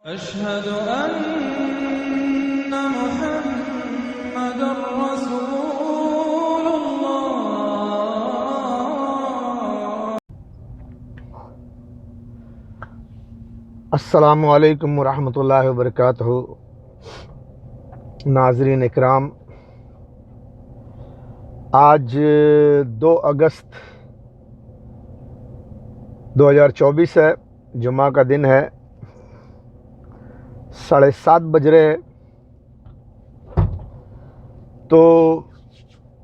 अशहदु अन्ना मुहम्मदुर रसूलुल्लाह। अस्सलामु अलैकुम वरहमतुल्लाहि वबरकातुहू। नाज़रीन इकराम, आज 2 अगस्त 2024 है। जुमा का दिन है। 7:30 बज रहे हैं। तो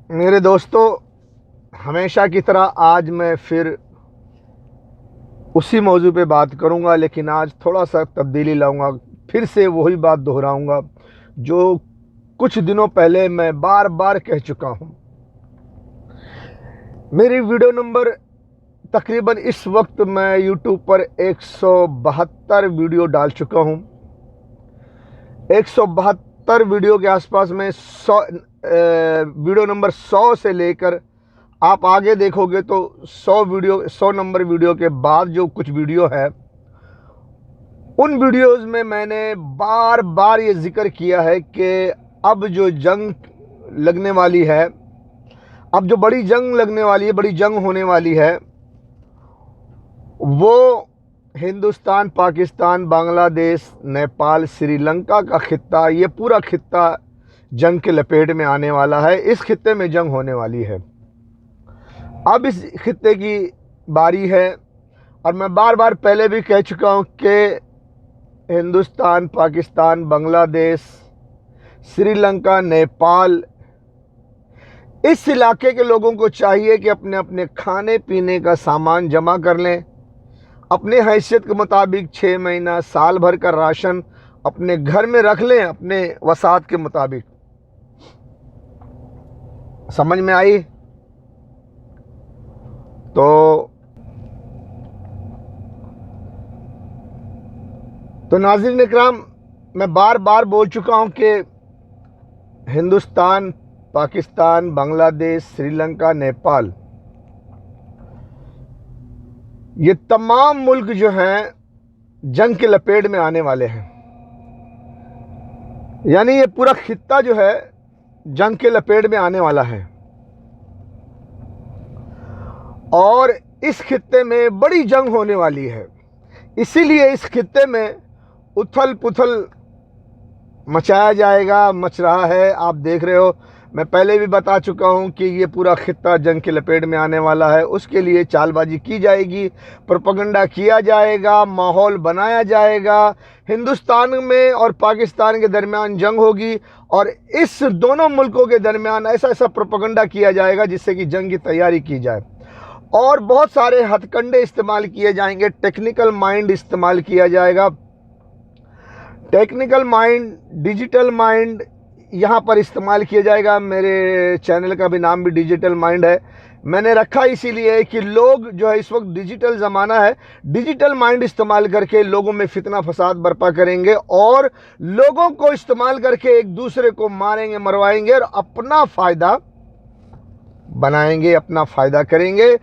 मेरे दोस्तों, हमेशा की तरह आज मैं फिर उसी मौजू पे बात करूंगा, लेकिन आज थोड़ा सा तब्दीली लाऊंगा। फिर से वही बात दोहराऊंगा जो कुछ दिनों पहले मैं बार बार कह चुका हूं। मेरी वीडियो नंबर तकरीबन इस वक्त मैं यूट्यूब पर 172 वीडियो डाल चुका हूं। 172 वीडियो के आसपास में वीडियो नंबर 100 से लेकर आप आगे देखोगे तो 100 नंबर वीडियो के बाद जो कुछ वीडियो है, उन वीडियोस में मैंने बार बार ये जिक्र किया है कि अब जो जंग लगने वाली है, अब जो बड़ी जंग लगने वाली है, बड़ी जंग होने वाली है, वो हिंदुस्तान, पाकिस्तान, बांग्लादेश, नेपाल, श्रीलंका का खित्ता, ये पूरा खित्ता जंग के लपेट में आने वाला है। इस खित्ते में जंग होने वाली है। अब इस खित्ते की बारी है, और मैं बार बार पहले भी कह चुका हूं कि हिंदुस्तान, पाकिस्तान, बांग्लादेश, श्रीलंका, नेपाल, इस इलाके के लोगों को चाहिए कि अपने अपने खाने पीने का सामान जमा कर लें। अपने हैसियत के मुताबिक 6 महीना, साल भर का राशन अपने घर में रख लें, अपने वसात के मुताबिक। समझ में आई? तो नाज़रीन इकराम, मैं बार बार बोल चुका हूं कि हिंदुस्तान, पाकिस्तान, बांग्लादेश, श्रीलंका, नेपाल, ये तमाम मुल्क जो हैं जंग के लपेट में आने वाले हैं। यानी ये पूरा खित्ता जो है जंग के लपेट में आने वाला है, और इस खित्ते में बड़ी जंग होने वाली है। इसीलिए इस खित्ते में उथल पुथल मचाया जाएगा, मच रहा है। आप देख रहे हो, मैं पहले भी बता चुका हूं कि ये पूरा खित्ता जंग के लपेट में आने वाला है। उसके लिए चालबाजी की जाएगी, प्रोपेगेंडा किया जाएगा, माहौल बनाया जाएगा। हिंदुस्तान में और पाकिस्तान के दरमियान जंग होगी, और इस दोनों मुल्कों के दरमियान ऐसा ऐसा प्रोपेगेंडा किया जाएगा जिससे कि जंग की तैयारी की जाए। और बहुत सारे हथकंडे इस्तेमाल किए जाएंगे, टेक्निकल माइंड इस्तेमाल किया जाएगा। टेक्निकल माइंड, डिजिटल माइंड यहाँ पर इस्तेमाल किया जाएगा। मेरे चैनल का भी नाम भी डिजिटल माइंड है। मैंने रखा इसीलिए कि लोग जो है, इस वक्त डिजिटल ज़माना है, डिजिटल माइंड इस्तेमाल करके लोगों में फितना फसाद बर्पा करेंगे, और लोगों को इस्तेमाल करके एक दूसरे को मारेंगे, मरवाएंगे, और अपना फ़ायदा बनाएंगे, अपना फ़ायदा करेंगे।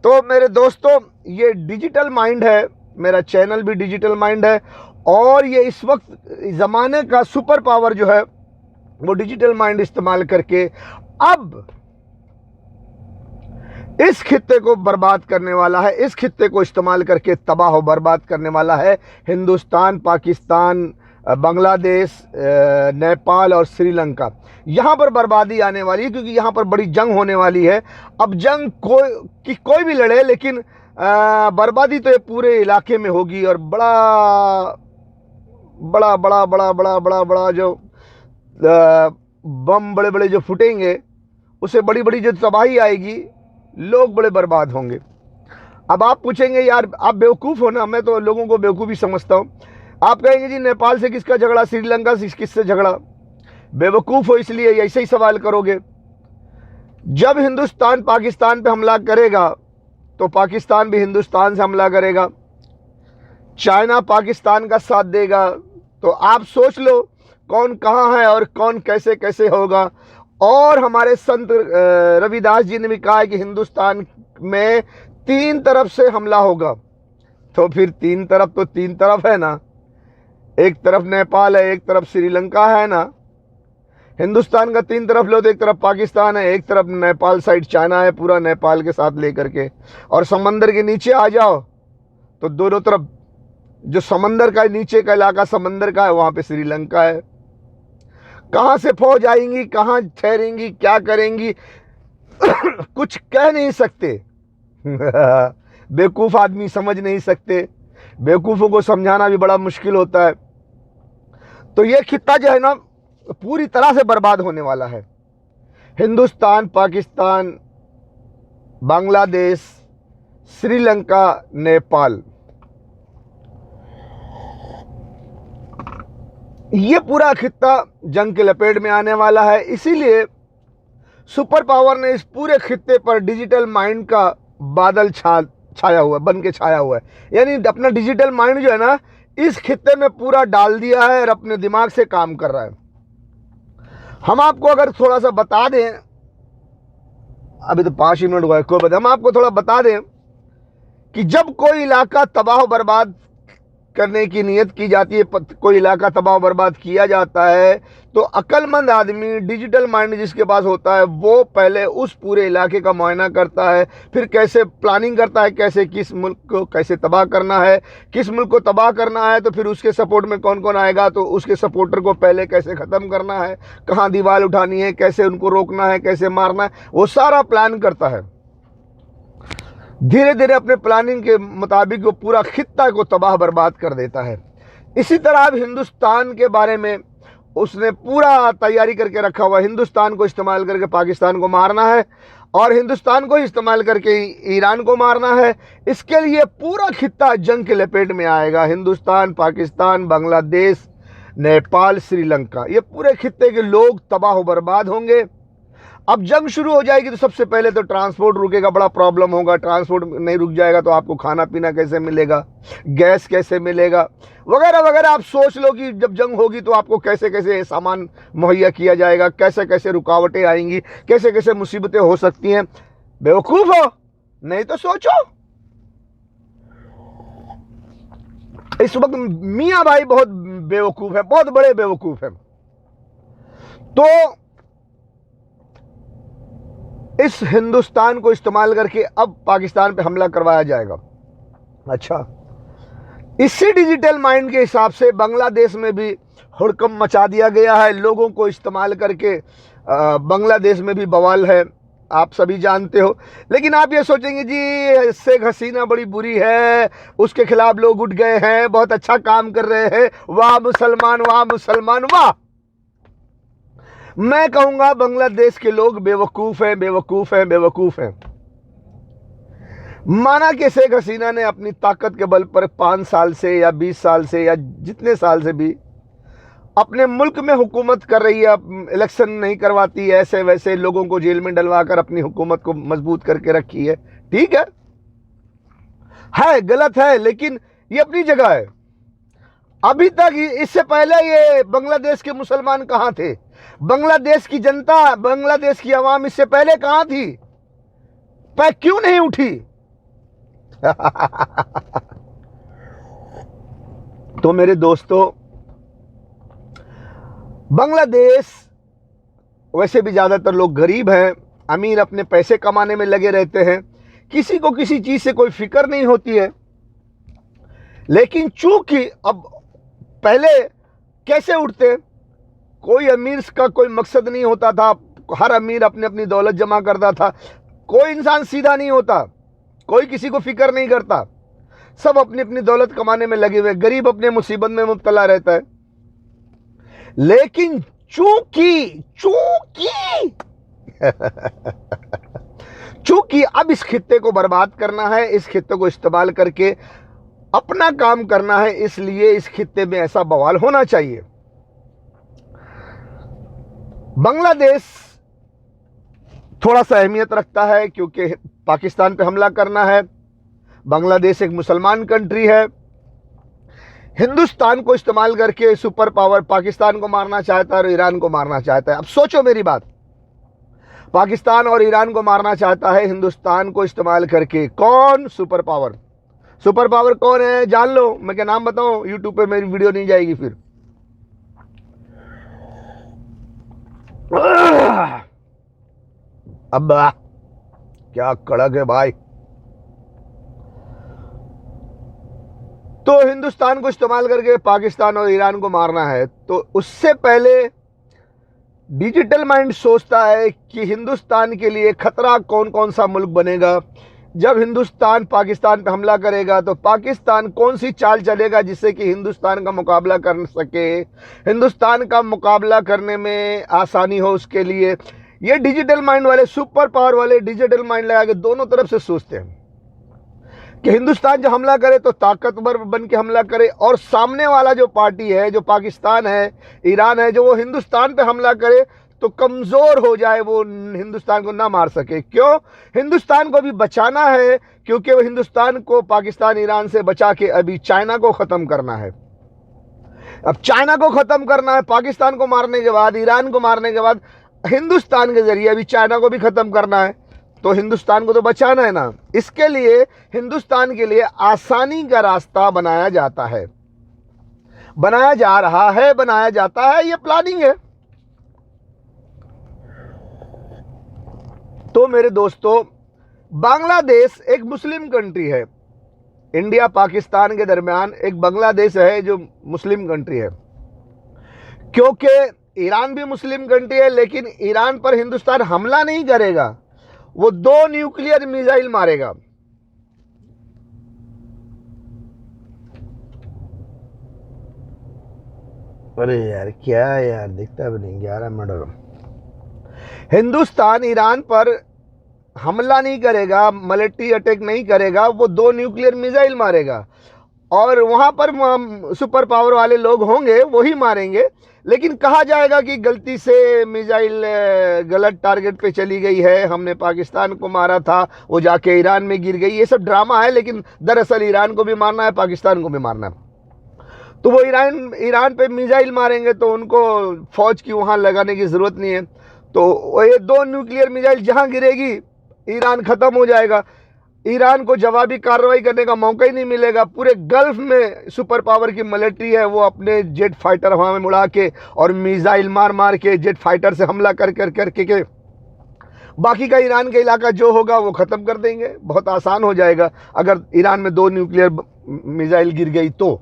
तो मेरे दोस्तों, ये डिजिटल माइंड है। मेरा चैनल भी डिजिटल माइंड है, और ये इस वक्त ज़माने का सुपर पावर जो है वो डिजिटल माइंड इस्तेमाल करके अब इस खित्ते को बर्बाद करने वाला है। इस खित्ते को इस्तेमाल करके तबाह और बर्बाद करने वाला है हिंदुस्तान, पाकिस्तान, बांग्लादेश, नेपाल और श्रीलंका। यहाँ पर बर्बादी आने वाली है, क्योंकि यहाँ पर बड़ी जंग होने वाली है। अब जंग कोई भी लड़े, लेकिन बर्बादी तो ये पूरे इलाके में होगी, और बड़ा जो बम बड़े बड़े जो फूटेंगे, उससे बड़ी बड़ी जो तबाही आएगी, लोग बड़े बर्बाद होंगे। अब आप पूछेंगे, यार आप बेवकूफ़ हो ना? मैं तो लोगों को बेवकूफ़ ही समझता हूँ। आप कहेंगे जी नेपाल से किसका झगड़ा, श्रीलंका से किससे झगड़ा? बेवकूफ़ हो इसलिए ऐसे ही सवाल करोगे। जब हिंदुस्तान पाकिस्तान पे हमला करेगा तो पाकिस्तान भी हिंदुस्तान से हमला करेगा। चाइना पाकिस्तान का साथ देगा, तो आप सोच लो कौन कहाँ है और कौन कैसे कैसे होगा। और हमारे संत रविदास जी ने भी कहा है कि हिंदुस्तान में 3 तरफ से हमला होगा। तो फिर 3 तरफ तो 3 तरफ है ना। एक तरफ नेपाल है, एक तरफ श्रीलंका है ना। हिंदुस्तान का 3 तरफ लो तो एक तरफ पाकिस्तान है, एक तरफ नेपाल साइड चाइना है, पूरा नेपाल के साथ लेकर के, और समंदर के नीचे आ जाओ तो दोनों तरफ जो समंदर का नीचे का इलाका समंदर का है वहां पे श्रीलंका है। कहां से फौज आएंगी, कहां ठहरेंगी, क्या करेंगी कुछ कह नहीं सकते। बेवकूफ आदमी समझ नहीं सकते, बेवकूफों को समझाना भी बड़ा मुश्किल होता है। तो ये खित्ता जो है ना पूरी तरह से बर्बाद होने वाला है। हिंदुस्तान, पाकिस्तान, बांग्लादेश, श्रीलंका, नेपाल, ये पूरा खित्ता जंग के लपेट में आने वाला है। इसीलिए सुपर पावर ने इस पूरे खित्ते पर डिजिटल माइंड का बादल छाया हुआ है, बन के छाया हुआ है। यानी अपना डिजिटल माइंड जो है ना इस खित्ते में पूरा डाल दिया है और अपने दिमाग से काम कर रहा है। हम आपको अगर थोड़ा सा बता दें, अभी तो 5 ही मिनट हुआ है, कोई बात, हम आपको थोड़ा बता दें कि जब कोई इलाका तबाह बर्बाद करने की नियत की जाती है, कोई इलाका तबाह बर्बाद किया जाता है, तो अक्लमंद आदमी, डिजिटल माइंड जिसके पास होता है, वो पहले उस पूरे इलाके का मुआयना करता है, फिर कैसे प्लानिंग करता है, कैसे किस मुल्क को कैसे तबाह करना है, किस मुल्क को तबाह करना है तो फिर उसके सपोर्ट में कौन कौन आएगा, तो उसके सपोर्टर को पहले कैसे ख़त्म करना है, कहाँ दीवार उठानी है, कैसे उनको रोकना है, कैसे मारना है, वो सारा प्लान करता है। धीरे धीरे अपने प्लानिंग के मुताबिक वो पूरा खित्ता को तबाह बर्बाद कर देता है। इसी तरह अब हिंदुस्तान के बारे में उसने पूरा तैयारी करके रखा हुआ। हिंदुस्तान को इस्तेमाल करके पाकिस्तान को मारना है और हिंदुस्तान को इस्तेमाल करके ईरान को मारना है। इसके लिए पूरा खित्ता जंग के लपेट में आएगा। हिंदुस्तान, पाकिस्तान, बांग्लादेश, नेपाल, श्रीलंका, ये पूरे खित्ते के लोग तबाह बर्बाद होंगे। अब जंग शुरू हो जाएगी तो सबसे पहले तो ट्रांसपोर्ट रुकेगा, बड़ा प्रॉब्लम होगा। ट्रांसपोर्ट नहीं रुक जाएगा तो आपको खाना पीना कैसे मिलेगा, गैस कैसे मिलेगा, वगैरह वगैरह। आप सोच लो कि जब जंग होगी तो आपको कैसे कैसे सामान मुहैया किया जाएगा, कैसे कैसे रुकावटें आएंगी, कैसे कैसे मुसीबतें हो सकती हैं। बेवकूफ़ हो? नहीं तो सोचो। इस वक्त मियाँ भाई बहुत बेवकूफ़ है, बहुत बड़े बेवकूफ़ है। तो इस हिंदुस्तान को इस्तेमाल करके अब पाकिस्तान पे हमला करवाया जाएगा। अच्छा, इसी डिजिटल माइंड के हिसाब से बांग्लादेश में भी हुड़कम मचा दिया गया है। लोगों को इस्तेमाल करके बांग्लादेश में भी बवाल है, आप सभी जानते हो। लेकिन आप ये सोचेंगे जी शेख हसीना बड़ी बुरी है, उसके खिलाफ लोग उठ गए हैं, बहुत अच्छा काम कर रहे हैं, वाह मुसलमान, वाह मुसलमान, वाह। मैं कहूंगा बांग्लादेश के लोग बेवकूफ हैं, बेवकूफ हैं, बेवकूफ हैं। माना कि शेख हसीना ने अपनी ताकत के बल पर 5 साल से या 20 साल से या जितने साल से भी अपने मुल्क में हुकूमत कर रही है, इलेक्शन नहीं करवाती, ऐसे वैसे लोगों को जेल में डलवाकर अपनी हुकूमत को मजबूत करके रखी है। ठीक है गलत है, लेकिन ये अपनी जगह है। अभी तक इससे पहले ये बांग्लादेश के मुसलमान कहाँ थे? बांग्लादेश की जनता, बांग्लादेश की आवाम इससे पहले कहाँ थी? पर क्यों नहीं उठी? तो मेरे दोस्तों, बांग्लादेश वैसे भी ज्यादातर लोग गरीब हैं, अमीर अपने पैसे कमाने में लगे रहते हैं, किसी को किसी चीज से कोई फिक्र नहीं होती है। लेकिन चूंकि अब पहले कैसे उठते, कोई अमीर का कोई मकसद नहीं होता था, हर अमीर अपनी अपनी दौलत जमा करता था। कोई इंसान सीधा नहीं होता, कोई किसी को फिक्र नहीं करता, सब अपनी अपनी दौलत कमाने में लगे हुए, गरीब अपने मुसीबत में मुब्तला रहता है। लेकिन चूंकि चूंकि अब इस खित्ते को बर्बाद करना है, इस खित्ते को इस्तेमाल करके अपना काम करना है, इसलिए इस खित्ते में ऐसा बवाल होना चाहिए। बांग्लादेश थोड़ा सा अहमियत रखता है क्योंकि पाकिस्तान पे हमला करना है। बांग्लादेश एक मुसलमान कंट्री है। हिंदुस्तान को इस्तेमाल करके सुपर पावर पाकिस्तान को मारना चाहता है और ईरान को मारना चाहता है। अब सोचो मेरी बात, पाकिस्तान और ईरान को मारना चाहता है हिंदुस्तान को इस्तेमाल करके। कौन? Super power. सुपर पावर कौन है जान लो, मैं क्या नाम बताऊं, यूट्यूब पे मेरी वीडियो नहीं जाएगी फिर। अब क्या कड़क है भाई। तो हिंदुस्तान को इस्तेमाल करके पाकिस्तान और ईरान को मारना है, तो उससे पहले डिजिटल माइंड सोचता है कि हिंदुस्तान के लिए खतरा कौन कौन सा मुल्क बनेगा। जब हिंदुस्तान पाकिस्तान पे हमला करेगा तो पाकिस्तान कौन सी चाल चलेगा जिससे कि हिंदुस्तान का मुकाबला कर सके, हिंदुस्तान का मुकाबला करने में आसानी हो उसके लिए। ये डिजिटल माइंड वाले, सुपर पावर वाले डिजिटल माइंड लगा के दोनों तरफ से सोचते हैं कि हिंदुस्तान जो हमला करे तो ताकतवर बन के हमला करे, और सामने वाला जो पार्टी है, जो पाकिस्तान है, ईरान है, जो वो हिंदुस्तान पे हमला करे तो कमज़ोर हो जाए, वो हिंदुस्तान को ना मार सके। क्यों? हिंदुस्तान को भी बचाना है, क्योंकि वो हिंदुस्तान को पाकिस्तान ईरान से बचा के अभी चाइना को ख़त्म करना है। अब चाइना को ख़त्म करना है, पाकिस्तान को मारने के बाद, ईरान को मारने के बाद हिंदुस्तान के ज़रिए अभी चाइना को भी ख़त्म करना है। तो हिंदुस्तान को तो बचाना है ना, इसके लिए हिंदुस्तान के लिए आसानी का रास्ता बनाया जाता है, बनाया जा रहा है, बनाया जाता है, ये प्लानिंग है। तो मेरे दोस्तों, बांग्लादेश एक मुस्लिम कंट्री है, इंडिया पाकिस्तान के दरमियान एक बांग्लादेश है जो मुस्लिम कंट्री है। क्योंकि ईरान भी मुस्लिम कंट्री है, लेकिन ईरान पर हिंदुस्तान हमला नहीं करेगा, वो 2 न्यूक्लियर मिसाइल मारेगा। अरे यार क्या यार, दिखता भी नहीं, 11 मिनट। हिंदुस्तान ईरान पर हमला नहीं करेगा, मिलिट्री अटैक नहीं करेगा, वो 2 न्यूक्लियर मिसाइल मारेगा, और वहाँ पर सुपर पावर वाले लोग होंगे वही मारेंगे। लेकिन कहा जाएगा कि गलती से मिसाइल गलत टारगेट पे चली गई है, हमने पाकिस्तान को मारा था, वो जाके ईरान में गिर गई। ये सब ड्रामा है, लेकिन दरअसल ईरान को भी मारना है, पाकिस्तान को भी मारना है। तो वो ईरान पे मिसाइल मारेंगे तो उनको फौज की वहाँ लगाने की ज़रूरत नहीं है। तो ये 2 न्यूक्लियर मिसाइल जहाँ गिरेगी ईरान ख़त्म हो जाएगा, ईरान को जवाबी कार्रवाई करने का मौका ही नहीं मिलेगा। पूरे गल्फ में सुपर पावर की मिलिट्री है, वो अपने जेट फाइटर हवा में उड़ा के और मिसाइल मार मार के जेट फाइटर से हमला कर के बाकी का ईरान का इलाका जो होगा वो ख़त्म कर देंगे। बहुत आसान हो जाएगा अगर ईरान में 2 न्यूक्लियर मिसाइल गिर गई तो।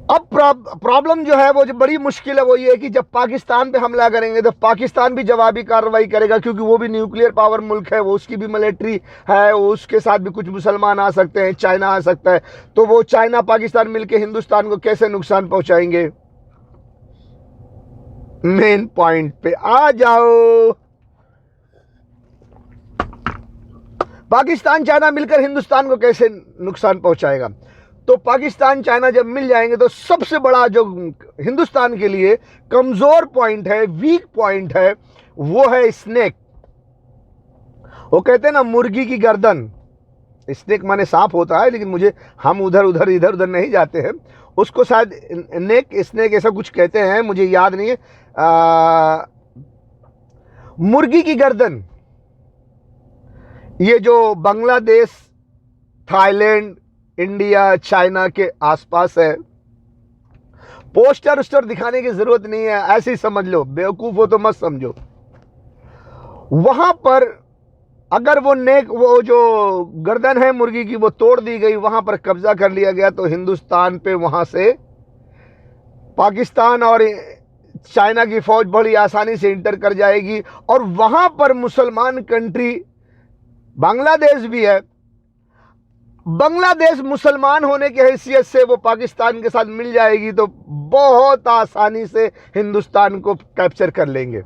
अब प्रॉब्लम जो है, वो जो बड़ी मुश्किल है वो ये है कि जब पाकिस्तान पे हमला करेंगे तो पाकिस्तान भी जवाबी कार्रवाई करेगा, क्योंकि वो भी न्यूक्लियर पावर मुल्क है, वो उसकी भी मिलिट्री है, वो उसके साथ भी कुछ मुसलमान आ सकते हैं, चाइना आ सकता है। तो वो चाइना पाकिस्तान मिलके हिंदुस्तान को कैसे नुकसान पहुंचाएंगे? मेन पॉइंट पे आ जाओ। पाकिस्तान चाइना मिलकर हिंदुस्तान को कैसे नुकसान पहुंचाएगा? तो पाकिस्तान चाइना जब मिल जाएंगे तो सबसे बड़ा जो हिंदुस्तान के लिए कमजोर पॉइंट है, वीक पॉइंट है, वो है स्नेक। वो कहते हैं ना मुर्गी की गर्दन, स्नेक माने सांप होता है, लेकिन हम इधर उधर नहीं जाते हैं, उसको शायद स्नेक ऐसा कुछ कहते हैं, मुझे याद नहीं है। मुर्गी की गर्दन, ये जो बांग्लादेश, थाईलैंड, इंडिया, चाइना के आसपास है। पोस्टर उस्टर दिखाने की जरूरत नहीं है, ऐसे ही समझ लो, बेवकूफ हो तो मत समझो। वहां पर अगर वो जो गर्दन है मुर्गी की वो तोड़ दी गई, वहां पर कब्जा कर लिया गया, तो हिंदुस्तान पे वहां से पाकिस्तान और चाइना की फौज बड़ी आसानी से इंटर कर जाएगी, और वहां पर मुसलमान कंट्री बांग्लादेश भी है। बांग्लादेश मुसलमान होने की हैसियत से वो पाकिस्तान के साथ मिल जाएगी, तो बहुत आसानी से हिंदुस्तान को कैप्चर कर लेंगे।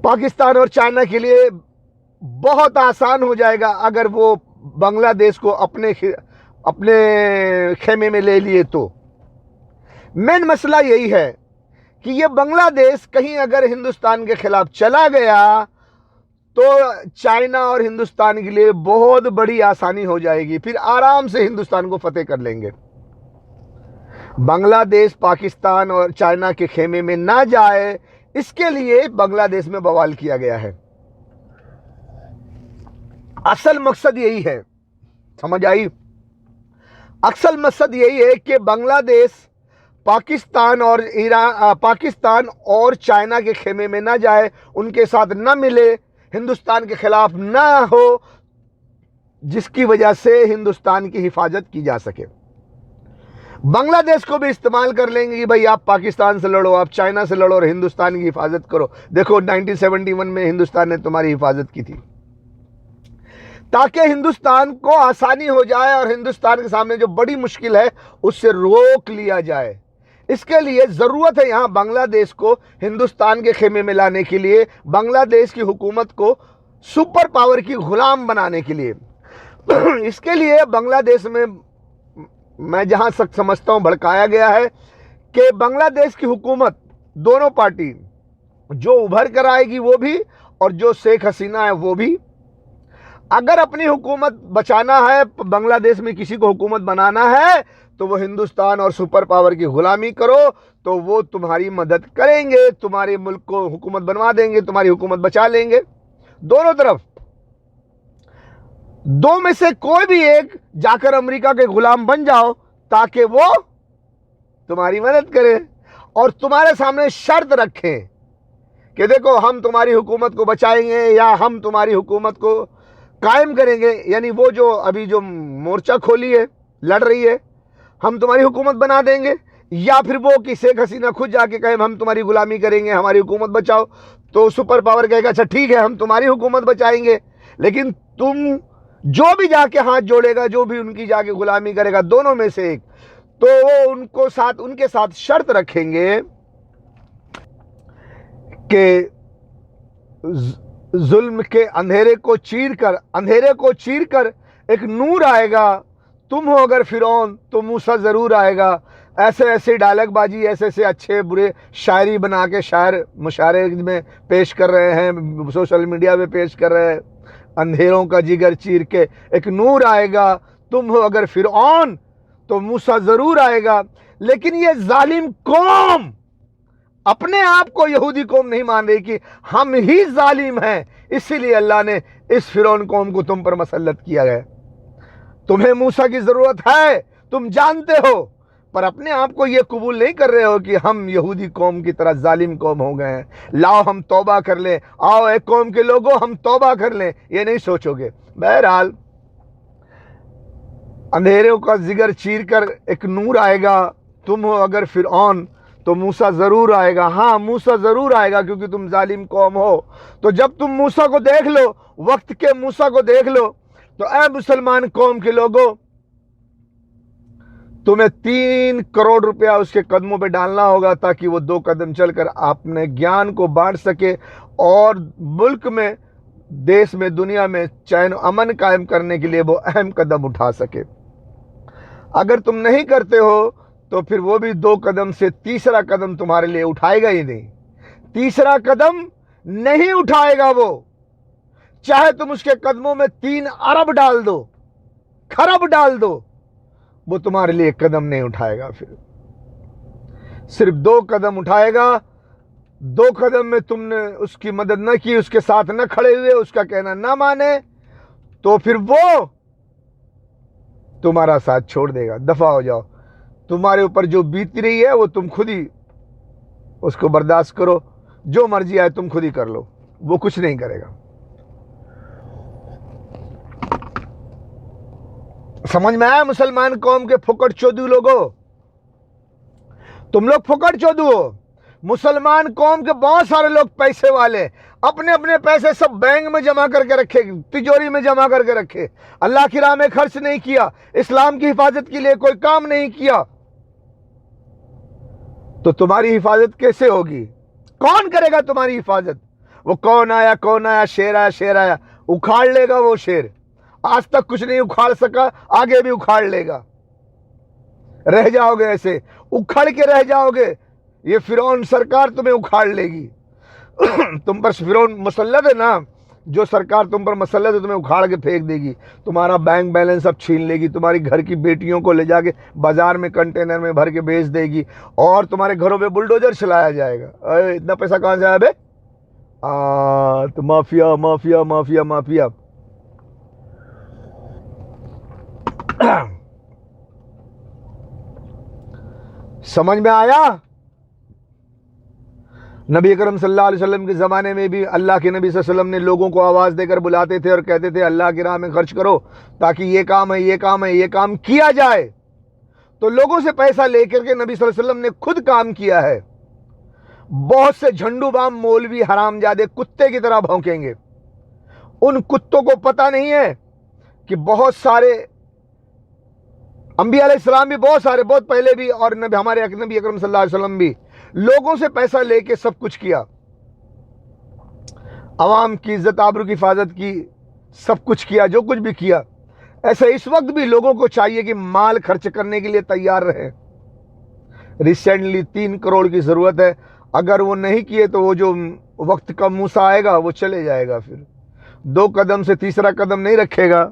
पाकिस्तान और चाइना के लिए बहुत आसान हो जाएगा अगर वो बांग्लादेश को अपने खेमे में ले लिए तो। मेन मसला यही है कि ये बांग्लादेश कहीं अगर हिंदुस्तान के खिलाफ चला गया तो चाइना और हिंदुस्तान के लिए बहुत बड़ी आसानी हो जाएगी, फिर आराम से हिंदुस्तान को फतेह कर लेंगे। बांग्लादेश पाकिस्तान और चाइना के खेमे में ना जाए, इसके लिए बांग्लादेश में बवाल किया गया है। असल मकसद यही है समझ आई? अक्सर मकसद यही है कि बांग्लादेश पाकिस्तान और चाइना के खेमे में ना जाए, उनके साथ ना मिले, हिंदुस्तान के खिलाफ ना हो, जिसकी वजह से हिंदुस्तान की हिफाजत की जा सके। बांग्लादेश को भी इस्तेमाल कर लेंगे कि भाई आप पाकिस्तान से लड़ो, आप चाइना से लड़ो और हिंदुस्तान की हिफाजत करो। देखो 1971 में हिंदुस्तान ने तुम्हारी हिफाजत की थी, ताकि हिंदुस्तान को आसानी हो जाए और हिंदुस्तान के सामने जो बड़ी मुश्किल है उससे रोक लिया जाए। इसके लिए ज़रूरत है यहाँ बांग्लादेश को हिंदुस्तान के खेमे में लाने के लिए, बांग्लादेश की हुकूमत को सुपर पावर की गुलाम बनाने के लिए। इसके लिए बांग्लादेश में मैं जहाँ तक समझता हूँ भड़काया गया है कि बांग्लादेश की हुकूमत, दोनों पार्टी, जो उभर कर आएगी वो भी और जो शेख हसीना है वो भी, अगर अपनी हुकूमत बचाना है, बांग्लादेश में किसी को हुकूमत बनाना है, तो वो हिंदुस्तान और सुपर पावर की गुलामी करो, तो वो तुम्हारी मदद करेंगे, तुम्हारे मुल्क को हुकूमत बनवा देंगे, तुम्हारी हुकूमत बचा लेंगे। दोनों तरफ, दो में से कोई भी एक जाकर अमेरिका के गुलाम बन जाओ ताकि वो तुम्हारी मदद करे और तुम्हारे सामने शर्त रखें कि देखो हम तुम्हारी हुकूमत को बचाएंगे या हम तुम्हारी हुकूमत को कायम करेंगे। यानी वो जो अभी जो मोर्चा खोली है, लड़ रही है, हम तुम्हारी हुकूमत बना देंगे, या फिर वो कि शेख हसीना खुद जाके कहे हम तुम्हारी गुलामी करेंगे, हमारी हुकूमत बचाओ, तो सुपर पावर कहेगा अच्छा ठीक है हम तुम्हारी हुकूमत बचाएंगे, लेकिन तुम जो भी जाके हाथ जोड़ेगा, जो भी उनकी जाके गुलामी करेगा, दोनों में से एक, तो वो उनके साथ शर्त रखेंगे कि जुल्म के अंधेरे को चीर कर एक नूर आएगा। तुम हो अगर फिरौन तो मूसा ज़रूर आएगा। ऐसे ऐसे डायलॉगबाजी, ऐसे ऐसे अच्छे बुरे शायरी बना के शायर मुशायरे में पेश कर रहे हैं, सोशल मीडिया पे पेश कर रहे हैं। अंधेरों का जिगर चीर के एक नूर आएगा, तुम हो अगर फिरौन तो मूसा ज़रूर आएगा। लेकिन ये जालिम कौम अपने आप को यहूदी कौम नहीं मान रही कि हम ही जालिम हैं, इसीलिए अल्लाह ने इस फिरौन कौम को तुम पर मसल्लत किया है। तुम्हें मूसा की ज़रूरत है, तुम जानते हो, पर अपने आप को ये कबूल नहीं कर रहे हो कि हम यहूदी कौम की तरह जालिम कौम हो गए हैं। लाओ हम तौबा कर लें, आओ एक कौम के लोगों हम तौबा कर लें, ये नहीं सोचोगे। बहरहाल अंधेरों का जिगर चीर कर एक नूर आएगा, तुम हो अगर फिरौन तो मूसा ज़रूर आएगा। हाँ, मूसा ज़रूर आएगा क्योंकि तुम जालिम कौम हो। तो जब तुम मूसा को देख लो, वक्त के मूसा को देख लो, तो ऐ मुसलमान कौम के लोगों, तुम्हें 3 करोड़ रुपया उसके कदमों पे डालना होगा ताकि वो 2 कदम चलकर अपने ज्ञान को बांट सके और मुल्क में, देश में, दुनिया में चैन अमन कायम करने के लिए वो अहम कदम उठा सके। अगर तुम नहीं करते हो तो फिर वो भी 2 कदम से तीसरा कदम तुम्हारे लिए उठाएगा ही नहीं। तीसरा कदम नहीं उठाएगा वो, चाहे तुम उसके कदमों में 3 अरब डाल दो, खरब डाल दो, वो तुम्हारे लिए कदम नहीं उठाएगा। फिर सिर्फ 2 कदम उठाएगा। 2 कदम में तुमने उसकी मदद न की, उसके साथ न खड़े हुए, उसका कहना ना माने, तो फिर वो तुम्हारा साथ छोड़ देगा। दफा हो जाओ, तुम्हारे ऊपर जो बीत रही है वो तुम खुद ही उसको बर्दाश्त करो, जो मर्जी आए तुम खुद ही कर लो, वो कुछ नहीं करेगा। समझ में आया मुसलमान कौम के फुकट चोदू लोगों? तुम लोग फुकट चोदू हो। मुसलमान कौम के बहुत सारे लोग पैसे वाले, अपने अपने पैसे सब बैंक में जमा करके रखे, तिजोरी में जमा करके रखे, अल्लाह की राह में खर्च नहीं किया, इस्लाम की हिफाजत के लिए कोई काम नहीं किया। तो तुम्हारी हिफाजत कैसे होगी? कौन करेगा तुम्हारी हिफाजत? वो कौन आया, शेर आया, उखाड़ लेगा वो शेर। आज तक कुछ नहीं उखाड़ सका, आगे भी उखाड़ लेगा। रह जाओगे ऐसे, उखड़ के रह जाओगे। ये फिरौन सरकार तुम्हें उखाड़ लेगी। तुम पर फिरौन मुसल्लत है ना, जो सरकार तुम पर मुसल्लत है तुम्हें उखाड़ के फेंक देगी। तुम्हारा बैंक बैलेंस सब छीन लेगी, तुम्हारी घर की बेटियों को ले जाके बाजार में कंटेनर में भर के बेच देगी और तुम्हारे घरों पे बुलडोजर चलाया जाएगा। अरे इतना पैसा कहाँ से आया बे? तो माफिया माफिया माफिया माफिया। समझ में आया? नबी अकरम सल्लल्लाहु अलैहि वसल्लम के ज़माने में भी अल्लाह के नबी सल्लल्लाहु अलैहि वसल्लम ने लोगों को आवाज़ देकर बुलाते थे और कहते थे अल्लाह की राह में खर्च करो ताकि ये काम है, ये काम है, ये काम किया जाए। तो लोगों से पैसा लेकर के नबी सल्लल्लाहु अलैहि वसल्लम ने खुद काम किया है। बहुत से झंडू बाम मौलवी हरामजादे कुत्ते की तरह भौंकेंगे। उन कुत्तों को पता नहीं है कि बहुत सारे अंबिया अलैहिस्सलाम भी, बहुत पहले भी, और हमारे नबी अकरम सल्लल्लाहु अलैहि वसल्लम भी लोगों से पैसा लेके सब कुछ किया, अवाम की इज्जत आबरू की हिफाजत की, सब कुछ किया, जो कुछ भी किया। ऐसे इस वक्त भी लोगों को चाहिए कि माल खर्च करने के लिए तैयार रहे। रिसेंटली 3 करोड़ की ज़रूरत है, अगर वो नहीं किए तो वो जो वक्त का मूसा आएगा वो चले जाएगा। फिर 2 कदम से तीसरा कदम नहीं रखेगा।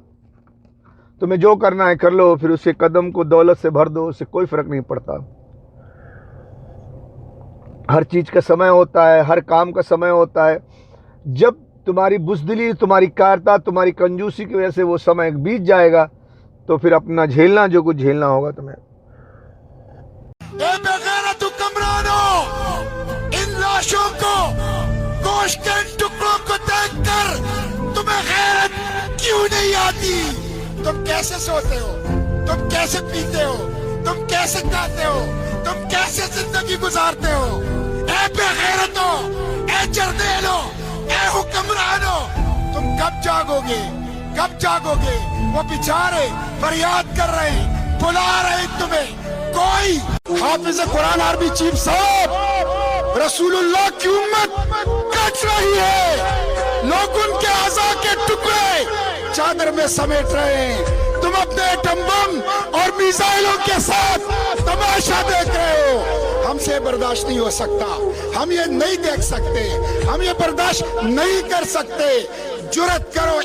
तुम्हें जो करना है कर लो, फिर उसे कदम को दौलत से भर दो, उससे कोई फ़र्क नहीं पड़ता। हर चीज़ का समय होता है, हर काम का समय होता है। जब तुम्हारी बुज़दिली, तुम्हारी कायरता, तुम्हारी कंजूसी की वजह से वो समय बीत जाएगा तो फिर अपना झेलना जो कुछ झेलना होगा तुम्हें। इन लाशों को, गोश्त के टुकड़ों को देखकर तुम्हें गैरत क्यों नहीं आती? तुम कैसे सोते हो? तुम कैसे पीते हो? तुम कैसे खाते हो? तुम कैसे जिंदगी गुजारते हो? ए बेगैरतो, ए जर्देलो, ए हुक्मरानो, तुम कब जागोगे? कब जागोगे? वो बेचारे फरियाद कर रहे हैं, बुला रहे हैं तुम्हें। कोई हाफिज कुरान आर्मी चीफ साहब रसूलुल्लाह की उम्मत कट रही है, लोग उनके आज़ा के टुकड़े चादर में समेट रहे हैं। तुम अपने एटम बम और मिसाइलों के साथ तमाशा देख रहे हो। हमसे बर्दाश्त नहीं हो सकता, हम ये नहीं देख सकते, हम ये बर्दाश्त नहीं कर सकते। जुर्रत करो।